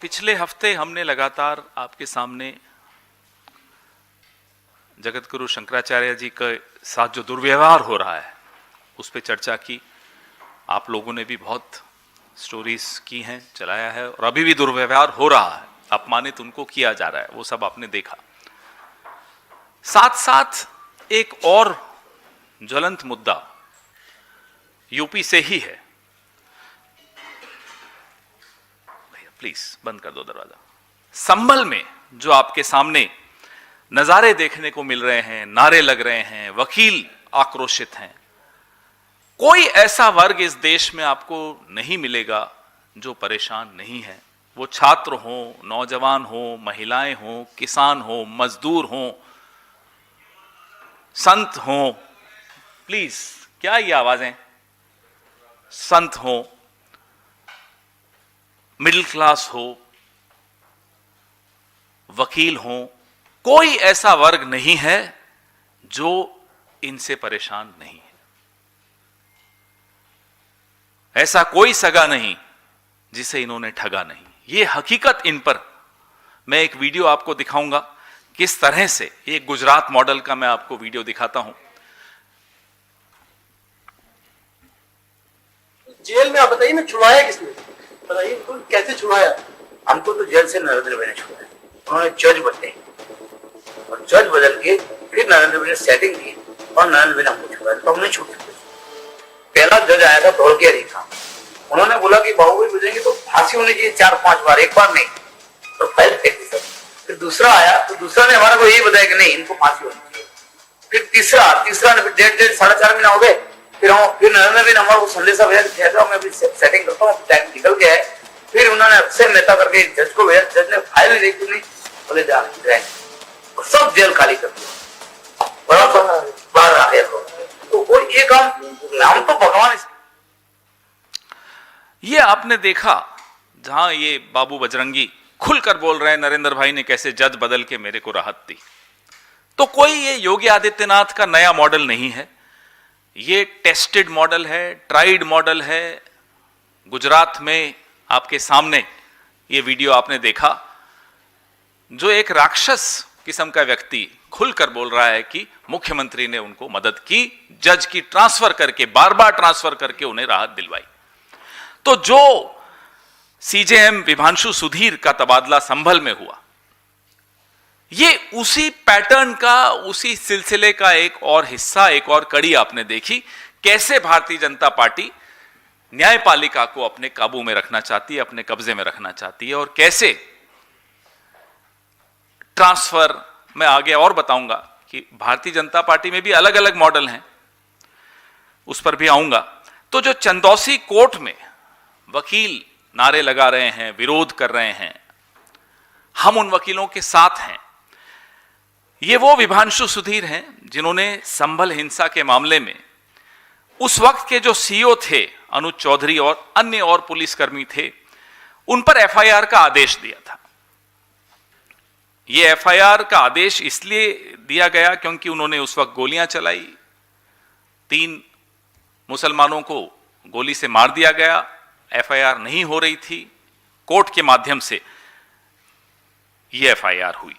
पिछले हफ्ते हमने लगातार आपके सामने जगत गुरु शंकराचार्य जी के साथ जो दुर्व्यवहार हो रहा है उस पर चर्चा की। आप लोगों ने भी बहुत स्टोरीज की हैं, चलाया है, और अभी भी दुर्व्यवहार हो रहा है, अपमानित उनको किया जा रहा है, वो सब आपने देखा। साथ साथ एक और ज्वलंत मुद्दा यूपी से ही है। प्लीज बंद कर दो दरवाजा। संभल में जो आपके सामने नजारे देखने को मिल रहे हैं, नारे लग रहे हैं, वकील आक्रोशित हैं। कोई ऐसा वर्ग इस देश में आपको नहीं मिलेगा जो परेशान नहीं है। वो छात्र हो, नौजवान हो, महिलाएं हो, किसान हो, मजदूर हो, संत हो, प्लीज क्या ये आवाजें, संत हो, मिडिल क्लास हो, वकील हो, कोई ऐसा वर्ग नहीं है जो इनसे परेशान नहीं है। ऐसा कोई सगा नहीं जिसे इन्होंने ठगा नहीं। ये हकीकत इन पर। मैं एक वीडियो आपको दिखाऊंगा किस तरह से, एक गुजरात मॉडल का मैं आपको वीडियो दिखाता हूं। जेल में आप बताइए ना, छुड़वाया किसने? बताइए तो कैसे छुड़वाया? हमको तो जेल से नरेंद्र भाई ने छुड़वाया। उन्होंने जज बदले और जज बदल के फिर नरेंद्र भाई ने सेटिंग की और नरेंद्र भाई ने हमको छुड़वाया, तो हमने छूट। पहला जज आया था धौलकिया था, उन्होंने बोला कि बाहुबली बजेंगे तो फांसी होनी चाहिए 4-5 बार, एक बार नहीं, तो फाइल फेंक दी सब। फिर दूसरा आया तो दूसरा ने हमारे को यही बताया कि नहीं, इनको फांसी होनी चाहिए। फिर तीसरा ने, फिर 1.5-4.5 महीना हो गए। फिर नरेंद्र भाई ने हमारे को संदेशा भेजा, मैं अभी सेटिंग करता हूँ, टाइम निकल गया है। फिर उन्होंने अक्षय मेहता करके जज को भेजा, जज ने फाइल नहीं देखी, नहीं बोले जाए, सब जेल खाली कर दिया, बाहर आ गया। तो कोई ये काम, नाम तो भगवान। ये आपने देखा जहां ये बाबू बजरंगी खुलकर बोल रहे हैं नरेंद्र भाई ने कैसे जज बदल के मेरे को राहत दी। तो कोई ये योगी आदित्यनाथ का नया मॉडल नहीं है, ये टेस्टेड मॉडल है, ट्राइड मॉडल है। गुजरात में आपके सामने ये वीडियो आपने देखा, जो एक राक्षस किस्म का व्यक्ति खुलकर बोल रहा है कि मुख्यमंत्री ने उनको मदद की, जज की ट्रांसफर करके, बार बार ट्रांसफर करके उन्हें राहत दिलवाई। तो जो सीजेएम विभांशु सुधीर का तबादला संभल में हुआ, ये उसी पैटर्न का, उसी सिलसिले का एक और हिस्सा, एक और कड़ी आपने देखी। कैसे भारतीय जनता पार्टी न्यायपालिका को अपने काबू में रखना चाहती है, अपने कब्जे में रखना चाहती है, और कैसे ट्रांसफर। मैं आगे और बताऊंगा कि भारतीय जनता पार्टी में भी अलग अलग मॉडल हैं, उस पर भी आऊंगा। तो जो चंदौसी कोर्ट में वकील नारे लगा रहे हैं, विरोध कर रहे हैं, हम उन वकीलों के साथ हैं। ये वो विभांशु सुधीर हैं जिन्होंने संभल हिंसा के मामले में उस वक्त के जो सीईओ थे अनुज चौधरी और अन्य और पुलिसकर्मी थे, उन पर एफआईआर का आदेश दिया था। ये एफआईआर का आदेश इसलिए दिया गया क्योंकि उन्होंने उस वक्त गोलियां चलाई, 3 मुसलमानों को गोली से मार दिया गया। एफआईआर नहीं हो रही थी, कोर्ट के माध्यम से ये एफआईआर हुई।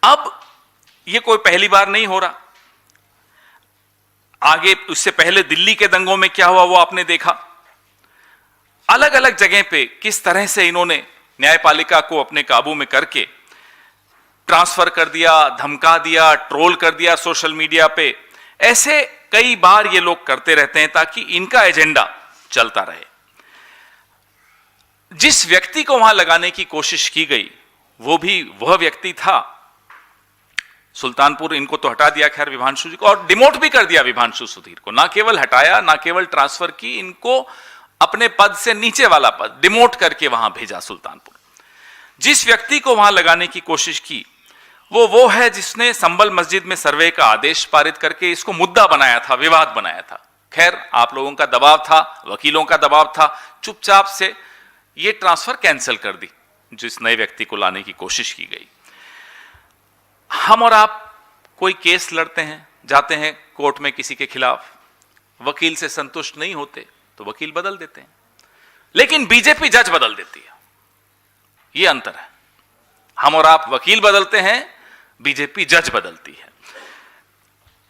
अब ये कोई पहली बार नहीं हो रहा। आगे उससे पहले दिल्ली के दंगों में क्या हुआ वो आपने देखा। अलग अलग जगह पे किस तरह से इन्होंने न्यायपालिका को अपने काबू में करके ट्रांसफर कर दिया, धमका दिया, ट्रोल कर दिया सोशल मीडिया पे। ऐसे कई बार ये लोग करते रहते हैं ताकि इनका एजेंडा चलता रहे। जिस व्यक्ति को वहां लगाने की कोशिश की गई वो भी वह व्यक्ति था सुल्तानपुर। इनको तो हटा दिया खैर विभांशु जी को, और डिमोट भी कर दिया विभांशु सुधीर को। ना केवल हटाया, ना केवल ट्रांसफर की, इनको अपने पद से नीचे वाला पद डिमोट करके वहां भेजा सुल्तानपुर। जिस व्यक्ति को वहां लगाने की कोशिश की वो है जिसने संभल मस्जिद में सर्वे का आदेश पारित करके इसको मुद्दा बनाया था, विवाद बनाया था। खैर आप लोगों का दबाव था, वकीलों का दबाव था, चुपचाप से ये ट्रांसफर कैंसिल कर दी जिस नए व्यक्ति को लाने की कोशिश की गई। हम और आप कोई केस लड़ते हैं, जाते हैं कोर्ट में किसी के खिलाफ, वकील से संतुष्ट नहीं होते तो वकील बदल देते हैं, लेकिन बीजेपी जज बदल देती है। ये अंतर है। हम और आप वकील बदलते हैं, बीजेपी जज बदलती है।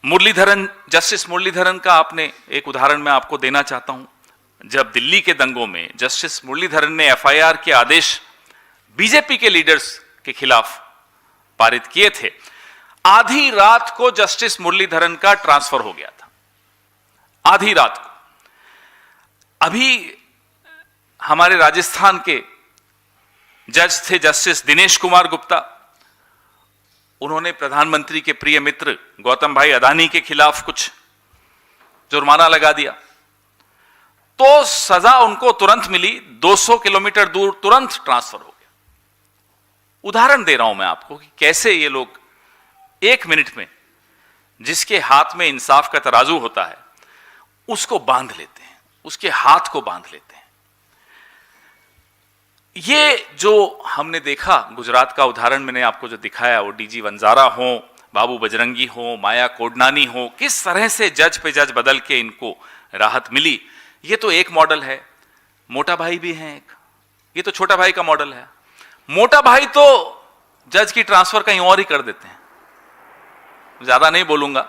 मुरलीधरन, जस्टिस मुरलीधरन का आपने एक उदाहरण मैं आपको देना चाहता हूं। जब दिल्ली के दंगों में जस्टिस मुरलीधरन ने एफआईआर के आदेश बीजेपी के लीडर्स के खिलाफ पारित किए थे, आधी रात को जस्टिस मुरलीधरन का ट्रांसफर हो गया था, आधी रात को। अभी हमारे राजस्थान के जज थे जस्टिस दिनेश कुमार गुप्ता, उन्होंने प्रधानमंत्री के प्रिय मित्र गौतम भाई अडानी के खिलाफ कुछ जुर्माना लगा दिया, तो सजा उनको तुरंत मिली, 200 किलोमीटर दूर तुरंत ट्रांसफर हो गया। उदाहरण दे रहा हूं मैं आपको कि कैसे ये लोग एक मिनट में जिसके हाथ में इंसाफ का तराजू होता है उसको बांध लेते हैं, उसके हाथ को बांध लेते हैं। ये जो हमने देखा, गुजरात का उदाहरण मैंने आपको जो दिखाया, वो डीजी वंजारा हो, बाबू बजरंगी हो, माया कोडनानी हो, किस तरह से जज पे जज बदल के इनको राहत मिली। ये तो एक मॉडल है। मोटा भाई भी है एक, ये तो छोटा भाई का मॉडल है। मोटा भाई तो जज की ट्रांसफर कहीं और ही कर देते हैं, ज्यादा नहीं बोलूंगा।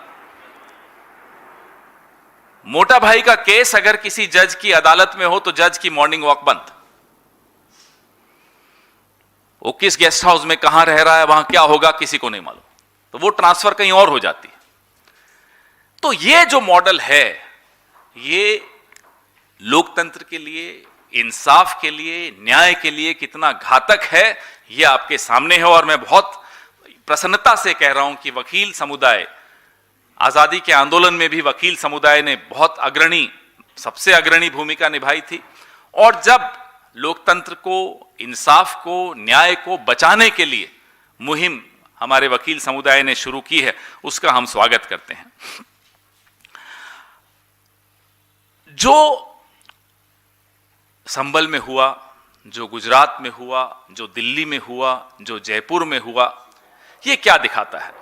मोटा भाई का केस अगर किसी जज की अदालत में हो तो जज की मॉर्निंग वॉक बंद, वो किस गेस्ट हाउस में कहां रह रहा है, वहां क्या होगा किसी को नहीं मालूम, तो वो ट्रांसफर कहीं और हो जाती है। तो ये जो मॉडल है, ये लोकतंत्र के लिए, इंसाफ के लिए, न्याय के लिए कितना घातक है, ये आपके सामने है। और मैं बहुत प्रसन्नता से कह रहा हूं कि वकील समुदाय, आजादी के आंदोलन में भी वकील समुदाय ने बहुत अग्रणी, सबसे अग्रणी भूमिका निभाई थी। और जब लोकतंत्र को, इंसाफ को, न्याय को बचाने के लिए मुहिम हमारे वकील समुदाय ने शुरू की है, उसका हम स्वागत करते हैं। जो संभल में हुआ, जो गुजरात में हुआ, जो दिल्ली में हुआ, जो जयपुर में हुआ, ये क्या दिखाता है?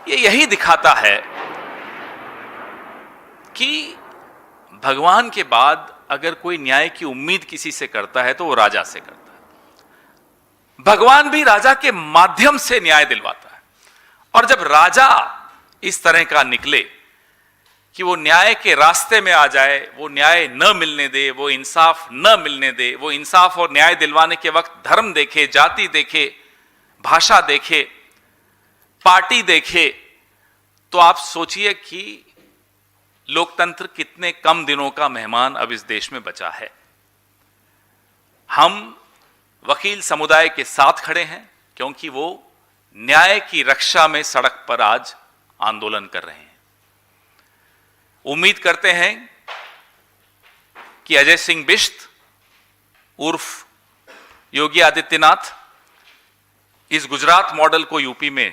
ये यही दिखाता है कि भगवान के बाद अगर कोई न्याय की उम्मीद किसी से करता है तो वो राजा से करता है। भगवान भी राजा के माध्यम से न्याय दिलवाता है। और जब राजा इस तरह का निकले कि वो न्याय के रास्ते में आ जाए, वो न्याय न मिलने दे, वो इंसाफ न मिलने दे, वो इंसाफ और न्याय दिलवाने के वक्त धर्म देखे, जाति देखे, भाषा देखे, पार्टी देखे, तो आप सोचिए कि लोकतंत्र कितने कम दिनों का मेहमान अब इस देश में बचा है। हम वकील समुदाय के साथ खड़े हैं क्योंकि वो न्याय की रक्षा में सड़क पर आज आंदोलन कर रहे हैं। उम्मीद करते हैं कि अजय सिंह बिष्ट उर्फ योगी आदित्यनाथ इस गुजरात मॉडल को यूपी में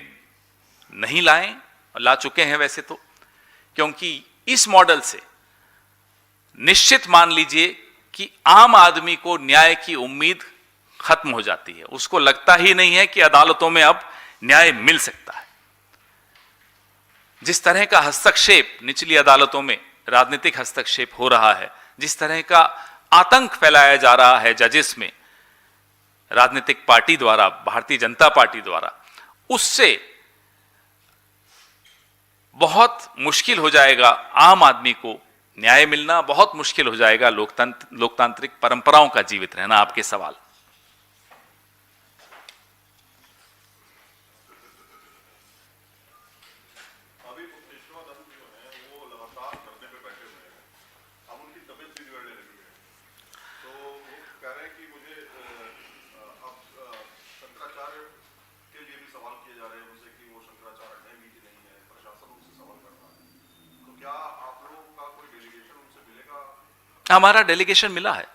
नहीं लाएं, ला चुके हैं वैसे तो, क्योंकि इस मॉडल से निश्चित मान लीजिए कि आम आदमी को न्याय की उम्मीद खत्म हो जाती है। उसको लगता ही नहीं है कि अदालतों में अब न्याय मिल सकता है। जिस तरह का हस्तक्षेप निचली अदालतों में, राजनीतिक हस्तक्षेप हो रहा है, जिस तरह का आतंक फैलाया जा रहा है जजेस में राजनीतिक पार्टी द्वारा, भारतीय जनता पार्टी द्वारा, उससे बहुत मुश्किल हो जाएगा आम आदमी को न्याय मिलना, बहुत मुश्किल हो जाएगा लोकतांत्रिक परंपराओं का जीवित रहना। आपके सवाल। हमारा डेलीगेशन मिला है।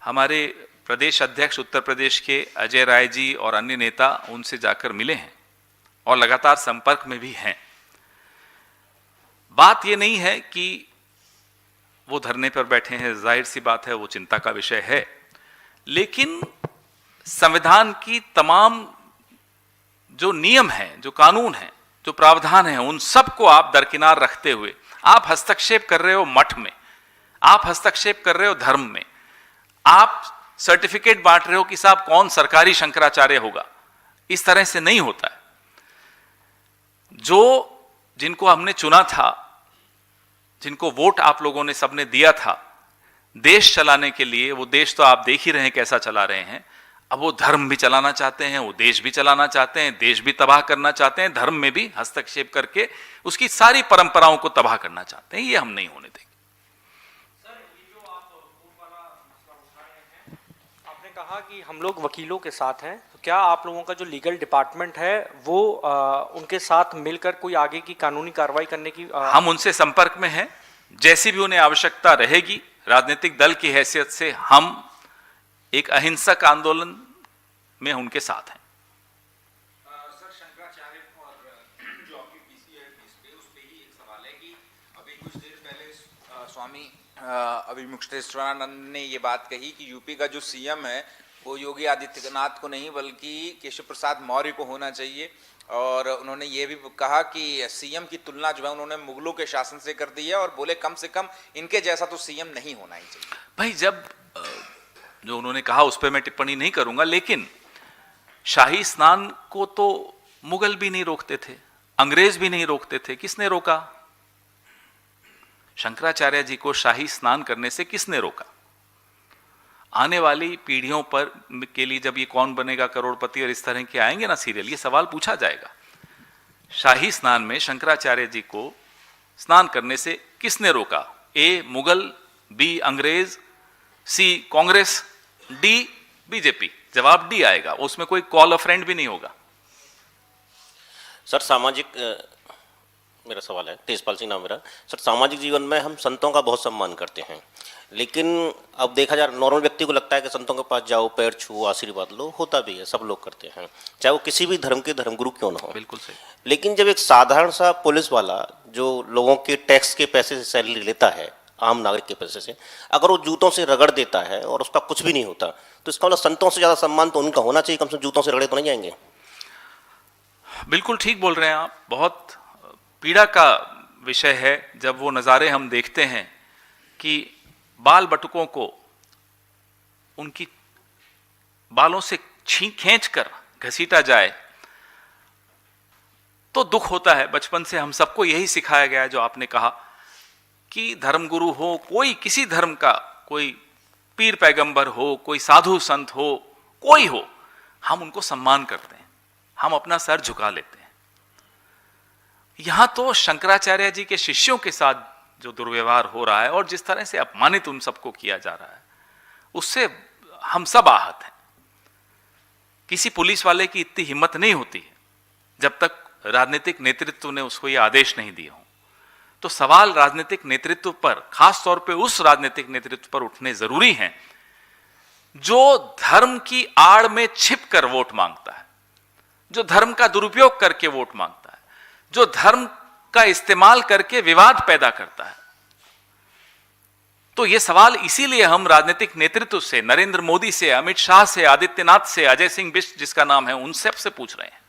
हमारे प्रदेश अध्यक्ष उत्तर प्रदेश के अजय राय जी और अन्य नेता उनसे जाकर मिले हैं और लगातार संपर्क में भी हैं। बात यह नहीं है कि वो धरने पर बैठे हैं, जाहिर सी बात है वो चिंता का विषय है, लेकिन संविधान की तमाम जो नियम हैं, जो कानून हैं, जो प्रावधान हैं, उन सबको आप दरकिनार रखते हुए आप हस्तक्षेप कर रहे हो मठ में, आप हस्तक्षेप कर रहे हो धर्म में, आप सर्टिफिकेट बांट रहे हो कि साहब कौन सरकारी शंकराचार्य होगा। इस तरह से नहीं होता है। जो जिनको हमने चुना था, जिनको वोट आप लोगों ने सबने दिया था देश चलाने के लिए, वो देश तो आप देख ही रहे हैं कैसा चला रहे हैं। अब वो धर्म भी चलाना चाहते हैं, वो देश भी चलाना चाहते हैं, देश भी तबाह करना चाहते हैं, धर्म में भी हस्तक्षेप करके उसकी सारी परंपराओं को तबाह करना चाहते हैं। ये हम नहीं होने देंगे। आपने कहा कि हम लोग वकीलों के साथ हैं, तो क्या आप लोगों का जो लीगल डिपार्टमेंट है वो उनके साथ मिलकर कोई आगे की कानूनी कार्रवाई करने की हम उनसे संपर्क में हैं। जैसी भी उन्हें आवश्यकता रहेगी, राजनीतिक दल की हैसियत से हम एक अहिंसक आंदोलन में उनके साथ हैं। सर, शंकराचार्य और जो आपकी पीसी है उस पे ही एक सवाल है कि अभी कुछ देर पहले स्वामी अभिमुक्तेश्वरानंद ने ये बात कही कि यूपी का जो सीएम है वो योगी आदित्यनाथ को नहीं बल्कि केशव प्रसाद मौर्य को होना चाहिए। और उन्होंने ये भी कहा कि सीएम की तुलना जो है उन्होंने मुगलों के शासन से कर दी है और बोले कम से कम इनके जैसा तो सीएम नहीं होना ही चाहिए। भाई, जब जो उन्होंने कहा उस पर मैं टिप्पणी नहीं करूंगा, लेकिन शाही स्नान को तो मुगल भी नहीं रोकते थे, अंग्रेज भी नहीं रोकते थे। किसने रोका? शंकराचार्य जी को शाही स्नान करने से किसने रोका? आने वाली पीढ़ियों पर के लिए जब ये कौन बनेगा करोड़पति और इस तरह के आएंगे ना सीरियल, ये सवाल पूछा जाएगा। शाही स्नान में शंकराचार्य जी को स्नान करने से किसने रोका? ए मुगल, बी अंग्रेज, सी कांग्रेस, डी बीजेपी। जवाब डी आएगा, उसमें कोई कॉल अ फ्रेंड भी नहीं होगा। सर, मेरा सवाल है, तेजपाल सिंह नाम मेरा। सर, सामाजिक जीवन में हम संतों का बहुत सम्मान करते हैं, लेकिन अब देखा जाए नॉर्मल व्यक्ति को लगता है कि संतों के पास जाओ, पैर छुओ, आशीर्वाद लो, होता भी है, सब लोग करते हैं, चाहे वो किसी भी धर्म के धर्मगुरु क्यों ना हो। बिल्कुल सही। लेकिन जब एक साधारण सा पुलिस वाला जो लोगों के टैक्स के पैसे से सैलरी लेता है, आम नागरिक के पैसे से, अगर वो जूतों से रगड़ देता है और उसका कुछ भी नहीं होता, तो इसका मतलब संतों से ज़्यादा सम्मान तो उनका होना चाहिए। कम से कम जूतों से रगड़े तो नहीं जाएंगे। बिल्कुल ठीक बोल रहे हैं आप। बहुत पीड़ा का विषय है जब वो नज़ारे हम देखते हैं कि बाल बटुकों को उनकी बालों से खींच कर घसीटा जाए, तो दुख होता है। बचपन से हम सबको यही सिखाया गया है, जो आपने कहा कि धर्मगुरु हो, कोई किसी धर्म का, कोई पीर पैगंबर हो, कोई साधु संत हो, कोई हो, हम उनको सम्मान करते हैं, हम अपना सर झुका लेते हैं। यहां तो शंकराचार्य जी के शिष्यों के साथ जो दुर्व्यवहार हो रहा है और जिस तरह से अपमानित उन सबको किया जा रहा है, उससे हम सब आहत हैं। किसी पुलिस वाले की इतनी हिम्मत नहीं होती है जब तक राजनीतिक नेतृत्व ने उसको ये आदेश नहीं दिए हों। तो सवाल राजनीतिक नेतृत्व पर, खास तौर पे उस राजनीतिक नेतृत्व पर उठने जरूरी हैं जो धर्म की आड़ में छिपकर वोट मांगता है, जो धर्म का दुरुपयोग करके वोट मांगता है, जो धर्म का इस्तेमाल करके विवाद पैदा करता है। तो यह सवाल इसीलिए हम राजनीतिक नेतृत्व से, नरेंद्र मोदी से, अमित शाह से, आदित्यनाथ से, अजय सिंह बिष्ट जिसका नाम है, उन सबसे पूछ रहे हैं।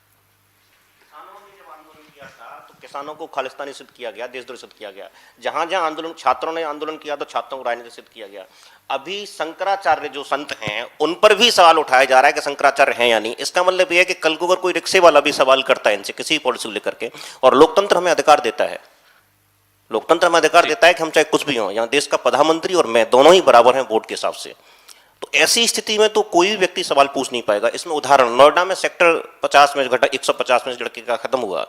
किसानों को खालिस्तानी सिद्ध किया गया, देशद्रोही सिद्ध किया गया। जहां जहां आंदोलन, छात्रों ने आंदोलन किया तो छात्रों को राजनीतिक सिद्ध किया गया। अभी शंकराचार्य जो संत हैं उन पर भी सवाल उठाया जा रहा है कि शंकराचार्य हैं या नहीं। इसका मतलब यह है कि कल को अगर कोई रिक्शे वाला भी सवाल करता है इनसे किसी पॉलिसी को लेकर के, और लोकतंत्र हमें अधिकार देता है, लोकतंत्र हमें अधिकार देता है कि हम चाहे कुछ भी हों, यहाँ देश का प्रधानमंत्री और मैं दोनों ही बराबर हैं वोट के हिसाब से। तो ऐसी स्थिति में तो कोई भी व्यक्ति सवाल पूछ नहीं पाएगा। इसमें उदाहरण, नोएडा में सेक्टर 50 में घटा 150 में लड़के का खत्म हुआ,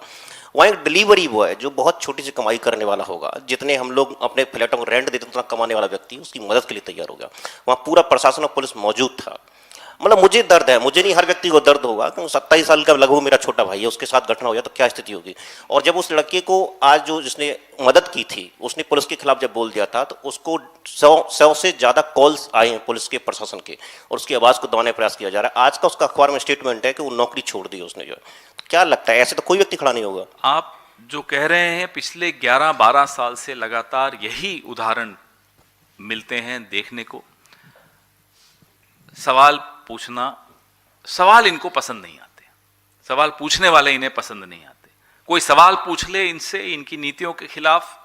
वहाँ एक डिलीवरी बॉय जो बहुत छोटी सी कमाई करने वाला होगा, जितने हम लोग अपने फ्लैटों को रेंट देते उतना कमाने वाला व्यक्ति उसकी मदद के लिए तैयार हो गया। वहाँ पूरा प्रशासन और पुलिस मौजूद था। मतलब मुझे दर्द है, मुझे नहीं, हर व्यक्ति को दर्द होगा कि 27 साल का लगभग मेरा छोटा भाई है, उसके साथ घटना हो गया तो क्या स्थिति होगी। और जब उस लड़के को आज जो जिसने मदद की थी उसने पुलिस के खिलाफ जब बोल दिया था, तो उसको 100 से ज़्यादा कॉल्स आए हैं पुलिस के प्रशासन के, और उसकी आवाज़ को दबाने का प्रयास किया जा रहा है। आज का उसका अखबार में स्टेटमेंट है कि वो नौकरी छोड़ दी उसने। जो है क्या लगता है, ऐसे तो कोई व्यक्ति खड़ा नहीं होगा। आप जो कह रहे हैं, पिछले 11-12 साल से लगातार यही उदाहरण मिलते हैं देखने को। सवाल पूछना, सवाल इनको पसंद नहीं आते, सवाल पूछने वाले इन्हें पसंद नहीं आते। कोई सवाल पूछ ले इनसे, इनकी नीतियों के खिलाफ,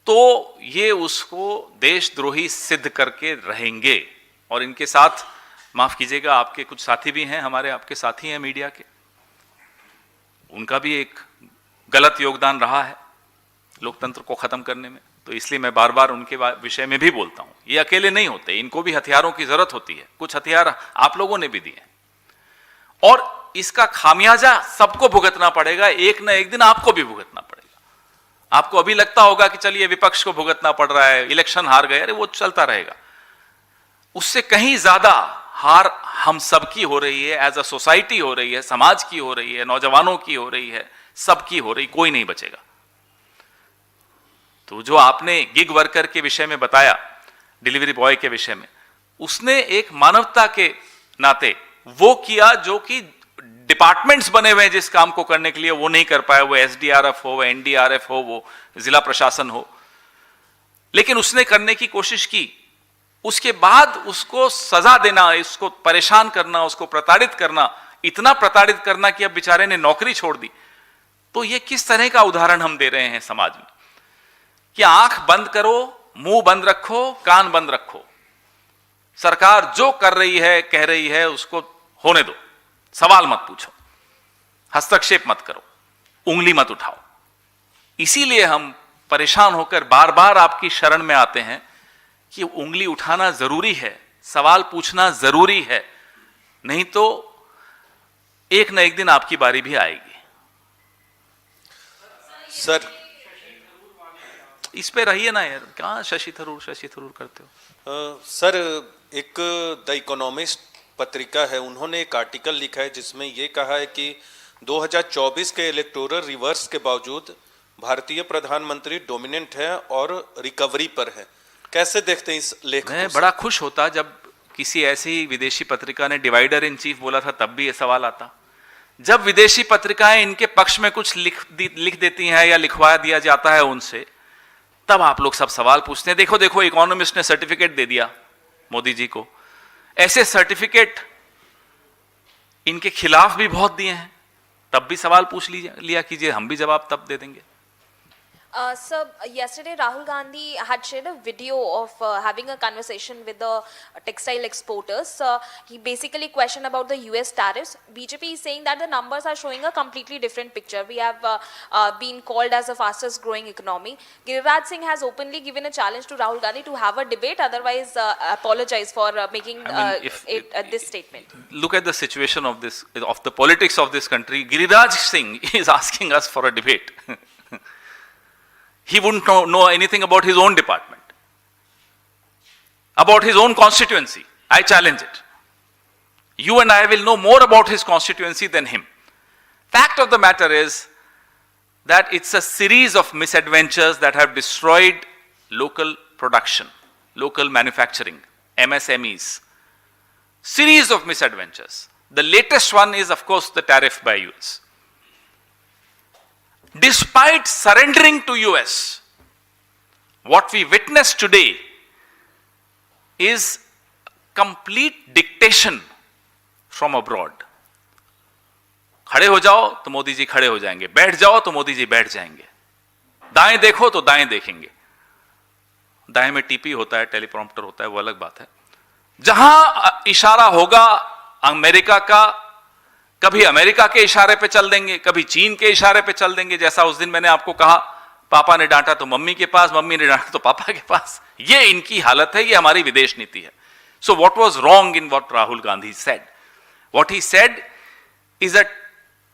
तो ये उसको देशद्रोही सिद्ध करके रहेंगे। और इनके साथ माफ कीजिएगा आपके कुछ साथी भी हैं, हमारे आपके साथी हैं मीडिया के, उनका भी एक गलत योगदान रहा है लोकतंत्र को खत्म करने में। तो इसलिए मैं बार बार उनके विषय में भी बोलता हूं। ये अकेले नहीं होते, इनको भी हथियारों की जरूरत होती है, कुछ हथियार आप लोगों ने भी दिए हैं, और इसका खामियाजा सबको भुगतना पड़ेगा, एक ना एक दिन आपको भी भुगतना पड़ेगा। आपको अभी लगता होगा कि चलिए विपक्ष को भुगतना पड़ रहा है, इलेक्शन हार गए, अरे वो चलता रहेगा। उससे कहीं ज्यादा हार हम सबकी हो रही है, एज अ सोसाइटी हो रही है, समाज की हो रही है, नौजवानों की हो रही है, सबकी हो रही, कोई नहीं बचेगा। तो जो आपने गिग वर्कर के विषय में बताया, डिलीवरी बॉय के विषय में, उसने एक मानवता के नाते वो किया जो कि डिपार्टमेंट्स बने हुए हैं जिस काम को करने के लिए, वो नहीं कर पाए, वो एसडीआरएफ हो, वो एनडीआरएफ हो, वो जिला प्रशासन हो, लेकिन उसने करने की कोशिश की। उसके बाद उसको सजा देना, इसको परेशान करना, उसको प्रताड़ित करना, इतना प्रताड़ित करना कि अब बेचारे ने नौकरी छोड़ दी। तो ये किस तरह का उदाहरण हम दे रहे हैं समाज में कि आंख बंद करो, मुंह बंद रखो, कान बंद रखो, सरकार जो कर रही है, कह रही है, उसको होने दो, सवाल मत पूछो, हस्तक्षेप मत करो, उंगली मत उठाओ। इसीलिए हम परेशान होकर बार बार आपकी शरण में आते हैं कि उंगली उठाना जरूरी है, सवाल पूछना जरूरी है, नहीं तो एक न एक दिन आपकी बारी भी आएगी। सर इस पे रहिए ना यार, क्या शशि थरूर करते हो। सर, एक द इकोनॉमिस्ट पत्रिका है, उन्होंने एक आर्टिकल लिखा है जिसमें यह कहा है कि 2024 के इलेक्टोरल रिवर्स के बावजूद भारतीय प्रधानमंत्री डोमिनेंट है और रिकवरी पर है। कैसे देखते हैं इस लेख को? मैं बड़ा खुश होता जब किसी ऐसी विदेशी पत्रिका ने डिवाइडर इन चीफ बोला था, तब भी ये सवाल आता। जब विदेशी पत्रिकाएं इनके पक्ष में कुछ लिख देती हैं या लिखवा दिया जाता है उनसे, तब आप लोग सब सवाल पूछते हैं। देखो देखो, इकोनॉमिस्ट ने सर्टिफिकेट दे दिया मोदी जी को। ऐसे सर्टिफिकेट इनके खिलाफ भी बहुत दिए हैं, तब भी सवाल पूछ लिया कीजिए, हम भी जवाब तब दे देंगे। Sir, yesterday Rahul Gandhi had shared a video of having a conversation with the textile exporters. He basically questioned about the US tariffs. BJP is saying that the numbers are showing a completely different picture. We have been called as the fastest growing economy. Giriraj Singh has openly given a challenge to Rahul Gandhi to have a debate, otherwise apologize for making this statement. Look at the situation of the politics of this country. Giriraj Singh is asking us for a debate. He wouldn't know anything about his own department, about his own constituency. I challenge it. You and I will know more about his constituency than him. Fact of the matter is that it's a series of misadventures that have destroyed local production, local manufacturing, MSMEs. Series of misadventures. The latest one is, of course, the tariff by US. Despite surrendering to US, what we witness today is complete dictation from abroad. खड़े हो जाओ तो मोदी जी खड़े हो जाएंगे, बैठ जाओ तो मोदी जी बैठ जाएंगे, दाएं देखो तो दाएं देखेंगे। दाएं में टीपी होता है, टेलीप्रॉम्प्टर होता है, वो अलग बात है। जहां इशारा होगा अमेरिका का, कभी अमेरिका के इशारे पे चल देंगे, कभी चीन के इशारे पे चल देंगे। जैसा उस दिन मैंने आपको कहा, पापा ने डांटा तो मम्मी के पास, मम्मी ने डांटा तो पापा के पास। ये इनकी हालत है, ये हमारी विदेश नीति है। So what was wrong in what Rahul Gandhi said? What he said is a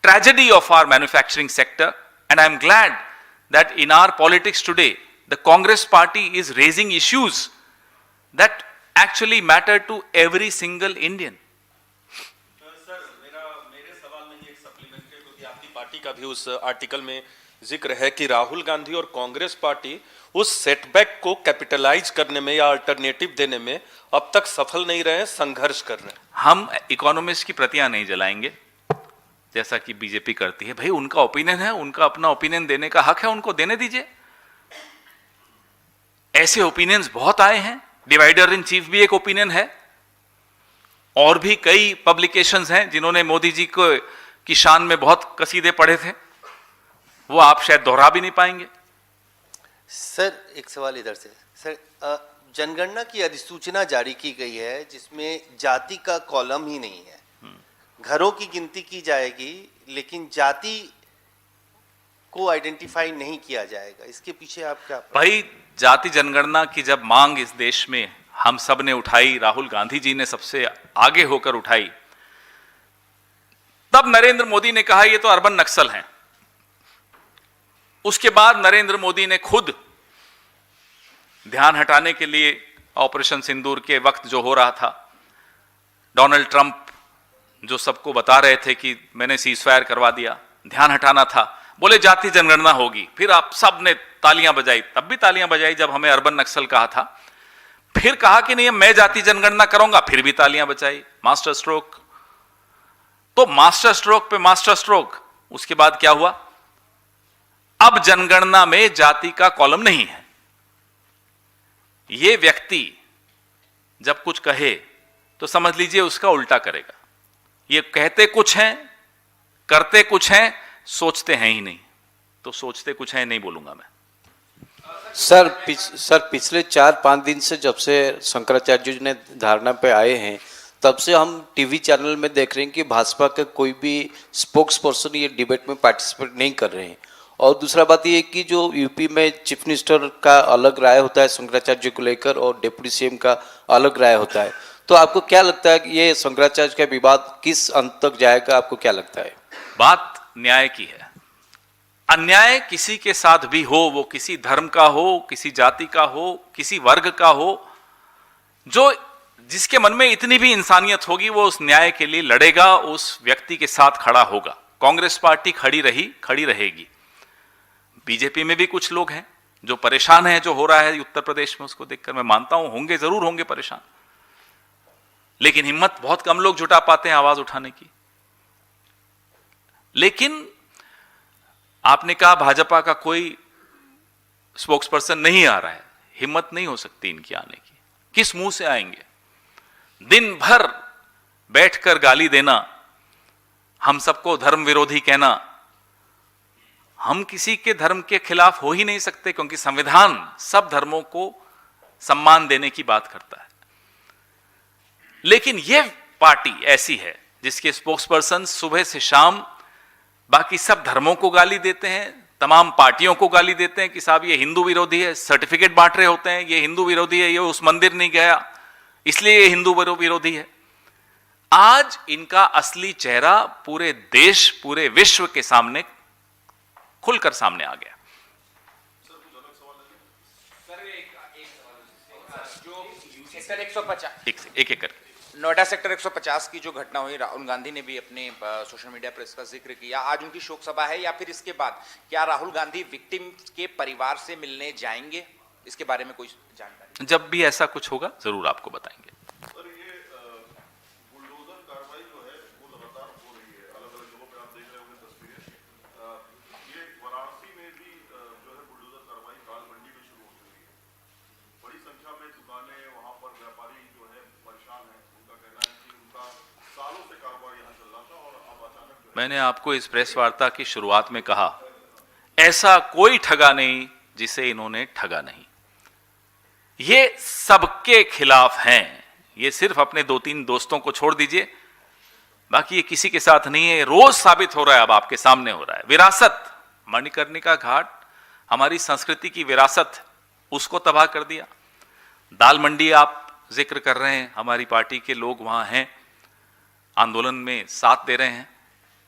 tragedy of our manufacturing sector, and I am glad that in our politics today the Congress party is raising issues that actually matter to every single Indian. Sir, मेरे सवाल में ही एक supplement है, क्योंकि आपकी party का भी उस आर्टिकल में जिक्र है कि राहुल गांधी और कांग्रेस पार्टी उस सेटबैक को कैपिटलाइज करने में या अल्टरनेटिव देने में अब तक सफल नहीं रहे, संघर्ष कर रहे हैं। हम इकोनॉमिस्ट की प्रतियां नहीं जलाएंगे जैसा कि बीजेपी करती है। भाई उनका ओपिनियन है, उनका अपना ओपिनियन देने का हक है, उनको देने दीजिए। ऐसे ओपिनियंस बहुत आए हैं, डिवाइडर इन चीफ भी एक ओपिनियन है, और भी कई पब्लिकेशंस हैं जिन्होंने मोदी जी को की शान में बहुत कसीदे पढ़े थे, वो आप शायद दोहरा भी नहीं पाएंगे। सर एक सवाल इधर से। सर जनगणना की अधिसूचना जारी की गई है जिसमें जाति का कॉलम ही नहीं है। घरों की गिनती की जाएगी लेकिन जाति को आइडेंटिफाई नहीं किया जाएगा। इसके पीछे आप क्या? भाई, जाति जनगणना की जब मांग इस देश में हम सब ने उठाई, राहुल गांधी जी ने सबसे आगे होकर उठाई, तब नरेंद्र मोदी ने कहा ये तो अर्बन नक्सल हैं। उसके बाद नरेंद्र मोदी ने खुद ध्यान हटाने के लिए ऑपरेशन सिंदूर के वक्त जो हो रहा था, डोनाल्ड ट्रंप जो सबको बता रहे थे कि मैंने सीजफायर करवा दिया, ध्यान हटाना था, बोले जाति जनगणना होगी। फिर आप सब ने तालियां बजाई, तब भी तालियां बजाई जब हमें अर्बन नक्सल कहा था। फिर कहा कि नहीं मैं जाति जनगणना करूंगा, फिर भी तालियां बजाई। मास्टर स्ट्रोक, तो मास्टर स्ट्रोक पे मास्टर स्ट्रोक। उसके बाद क्या हुआ? अब जनगणना में जाति का कॉलम नहीं है। ये व्यक्ति जब कुछ कहे तो समझ लीजिए उसका उल्टा करेगा। ये कहते कुछ हैं, करते कुछ हैं, सोचते हैं ही नहीं। तो सोचते कुछ हैं नहीं बोलूंगा मैं। सर पिछले 4-5 दिन से जब से शंकराचार्य जी ने धारणा पे आए हैं तब से हम टीवी चैनल में देख रहे हैं कि भाजपा के कोई भी स्पोक्स पर्सन ये डिबेट में पार्टिसिपेट नहीं कर रहे हैं। और दूसरा बात ये कि जो यूपी में चीफ मिनिस्टर का अलग राय होता है शंकराचार्य को लेकर और डिप्टी सीएम का अलग राय होता है, तो आपको क्या लगता है कि ये शंकराचार्य का विवाद किस अंत तक जाएगा? आपको क्या लगता है? बात न्याय की है। अन्याय किसी के साथ भी हो, वो किसी धर्म का हो, किसी जाति का हो, किसी वर्ग का हो, जो जिसके मन में इतनी भी इंसानियत होगी वो उस न्याय के लिए लड़ेगा, उस व्यक्ति के साथ खड़ा होगा। कांग्रेस पार्टी खड़ी रही, खड़ी रहेगी। बीजेपी में भी कुछ लोग हैं जो परेशान हैं, जो हो रहा है उत्तर प्रदेश में, उसको देखकर मैं मानता हूं होंगे, जरूर होंगे परेशान, लेकिन हिम्मत बहुत कम लोग जुटा पाते हैं आवाज उठाने की। लेकिन आपने कहा भाजपा का कोई स्पोक्सपर्सन नहीं आ रहा है, हिम्मत नहीं हो सकती इनकी आने की। किस मुंह से आएंगे? दिन भर बैठकर गाली देना, हम सबको धर्म विरोधी कहना। हम किसी के धर्म के खिलाफ हो ही नहीं सकते क्योंकि संविधान सब धर्मों को सम्मान देने की बात करता है। लेकिन यह पार्टी ऐसी है जिसके स्पोक्सपर्सन सुबह से शाम बाकी सब धर्मों को गाली देते हैं, तमाम पार्टियों को गाली देते हैं कि साहब ये हिंदू विरोधी है, सर्टिफिकेट बांट रहे होते हैं, ये हिंदू विरोधी है, ये उस मंदिर नहीं गया इसलिए ये हिंदू विरोधी है। आज इनका असली चेहरा पूरे देश, पूरे विश्व के सामने खुलकर सामने आ गया। सर 150 एक एक करके नोएडा सेक्टर 150 की जो घटना हुई, राहुल गांधी ने भी अपने सोशल मीडिया पर इसका जिक्र किया। आज उनकी शोक सभा है या फिर इसके बाद क्या राहुल गांधी विक्टिम के परिवार से मिलने जाएंगे? इसके बारे में कोई जानकारी? जब भी ऐसा कुछ होगा जरूर आपको बताएंगे। सर ये बुलडोजर कार्रवाई जो है वो लगातार हो रही है, अलग अलग जगहों पे आप देख रहे होंगे तस्वीरें। ये वाराणसी में भी जो है बुलडोजर कार्रवाई दाल मंडी में शुरू हो चुकी है। बड़ी संख्या में दुकानें, वहां पर व्यापारी जो है परेशान है। उनका कहना है कि उनका सालों से कारोबार यहाँ चल रहा था और अब अचानक मैंने आपको इस प्रेस वार्ता की शुरुआत में कहा, ऐसा कोई ठगा नहीं जिसे इन्होंने ठगा नहीं। ये सबके खिलाफ हैं। ये सिर्फ अपने 2-3 दोस्तों को छोड़ दीजिए, बाकी ये किसी के साथ नहीं है। रोज साबित हो रहा है, अब आपके सामने हो रहा है। विरासत, मणिकर्णिका घाट हमारी संस्कृति की विरासत, उसको तबाह कर दिया। दाल मंडी आप जिक्र कर रहे हैं, हमारी पार्टी के लोग वहां हैं, आंदोलन में साथ दे रहे हैं,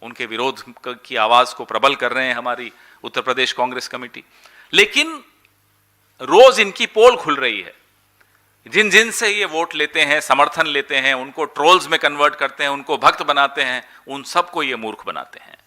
उनके विरोध की आवाज को प्रबल कर रहे हैं हमारी उत्तर प्रदेश कांग्रेस कमेटी। लेकिन रोज इनकी पोल खुल रही है। जिन जिन से ये वोट लेते हैं, समर्थन लेते हैं, उनको ट्रोल्स में कन्वर्ट करते हैं, उनको भक्त बनाते हैं, उन सबको ये मूर्ख बनाते हैं।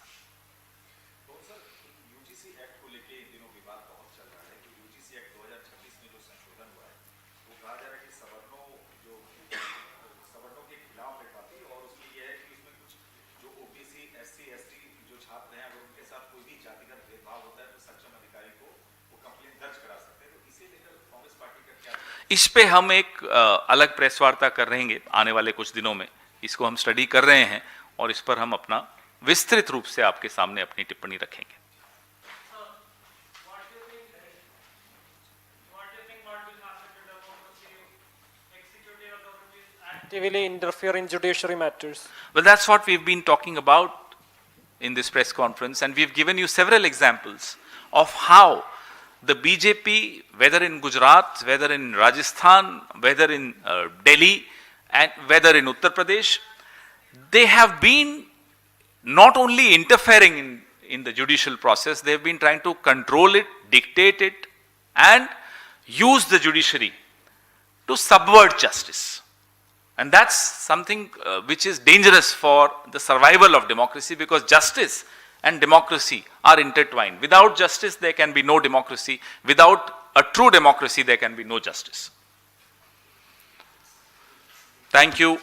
इस पे हम एक अलग प्रेस वार्ता कर रहेंगे आने वाले कुछ दिनों में। इसको हम स्टडी कर रहे हैं और इस पर हम अपना विस्तृत रूप से आपके सामने अपनी टिप्पणी रखेंगे। actively interfere in judiciary matters. Well, that's what we've been talking about in this press conference, and we've given you several examples of how the BJP, whether in Gujarat, whether in Rajasthan, whether in Delhi, and whether in Uttar Pradesh, they have been not only interfering in the judicial process, they've been trying to control it, dictate it, and use the judiciary to subvert justice. And that's something which is dangerous for the survival of democracy, because justice and democracy are intertwined. Without justice, there can be no democracy. Without a true democracy, there can be no justice. Thank you.